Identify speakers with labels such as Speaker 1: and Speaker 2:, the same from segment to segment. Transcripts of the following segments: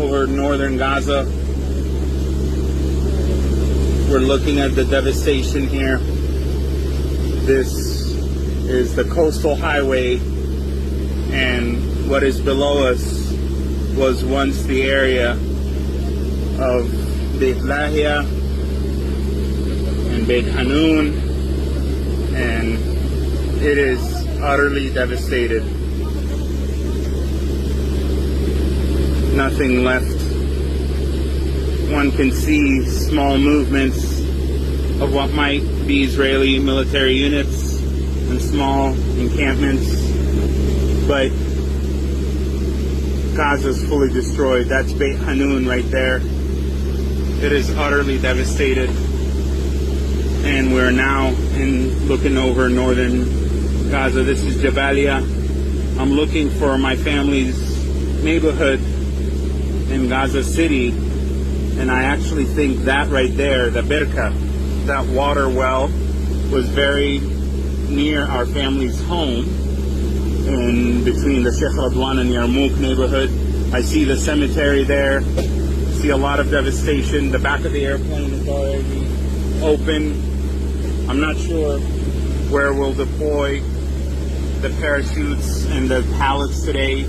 Speaker 1: over northern Gaza. We're looking at the devastation here. This is the coastal highway, and what is below us was once the area of Behgة and Beit Hanun, and it is utterly devastated. Nothing left. One can see small movements of what might be Israeli military units and small encampments, but Gaza's fully destroyed. That's Beit Hanun right there. It is utterly devastated, and we're now looking over northern Gaza. This is Jabalia. I'm looking for my family's neighborhood in Gaza City, and I actually think that right there, the Birka, that water well, was very near our family's home in between the Sheikh Radwan and Yarmouk neighborhood. I see the cemetery there. I see a lot of devastation. The back of the airplane is already open. I'm not sure where we'll deploy the parachutes and the pallets today,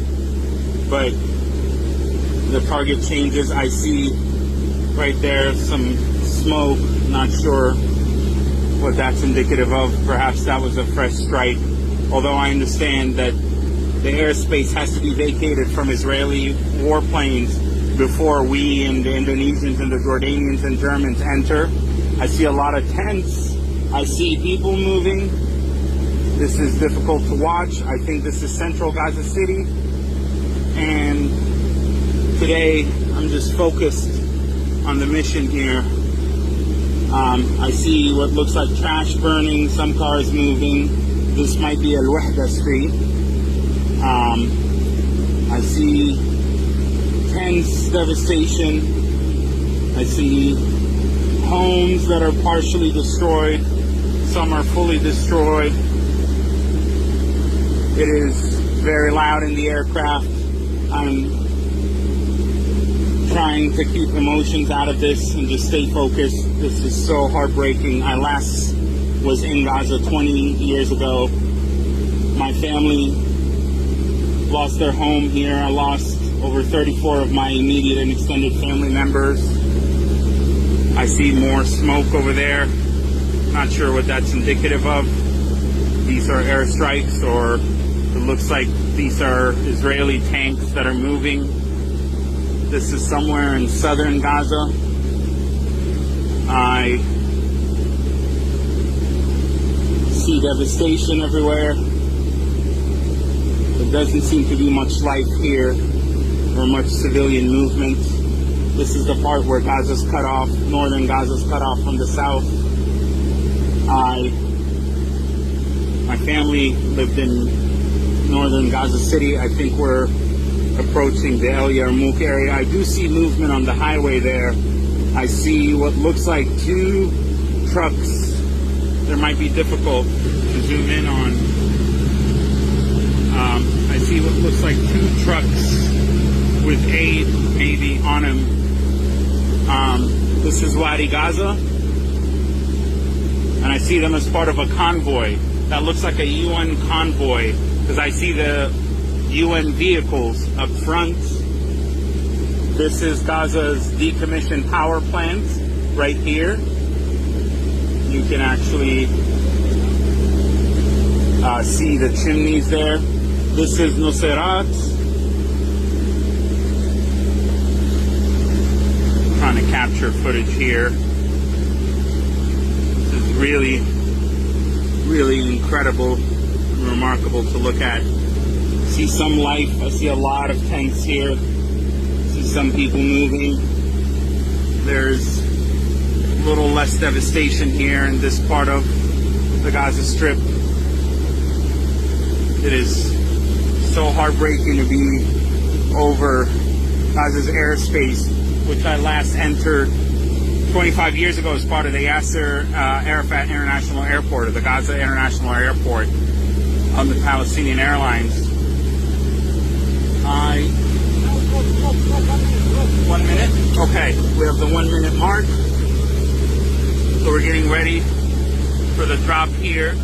Speaker 1: but the target changes. I see right there some smoke. Not sure what that's indicative of. Perhaps that was a fresh strike, although I understand that the airspace has to be vacated from Israeli warplanes before we and the Indonesians and the Jordanians and Germans enter. I see a lot of tents. I see people moving. This is difficult to watch. I think this is central Gaza City, and today I'm just focused on the mission here. I see what looks like trash burning, some cars moving. This might be Al-Wahda Street. I see tents, devastation. I see homes that are partially destroyed. Some are fully destroyed. It is very loud in the aircraft. I'm trying to keep emotions out of this and just stay focused. This is so heartbreaking. I last was in Gaza 20 years ago. My family lost their home here. I lost over 34 of my immediate and extended family members. I see more smoke over there. Not sure what that's indicative of. These are airstrikes, or it looks like these are Israeli tanks that are moving. This is somewhere in southern Gaza. I see devastation everywhere. There doesn't seem to be much life here or much civilian movement. This is the part where Gaza's cut off, northern Gaza's cut off from the south. My family lived in northern Gaza City. I think we're approaching the El Yarmouk area. I do see movement on the highway there. I see what looks like two trucks. There might be difficult to zoom in on. I see what looks like two trucks with aid maybe on them. This is Wadi Gaza, and I see them as part of a convoy. That looks like a UN convoy, because I see the UN vehicles up front. This is Gaza's decommissioned power plant right here. You can actually see the chimneys there. This is Nusayrat. Trying to capture footage here. This is really, really incredible and remarkable to look at. See some life. I see a lot of tents here. See some people moving. There's a little less devastation here in this part of the Gaza Strip. It is so heartbreaking to be over Gaza's airspace, which I last entered 25 years ago as part of the Yasser Arafat International Airport, or the Gaza International Airport on the Palestinian Airlines. Okay, we have the 1 minute mark. So we're getting ready for the drop here.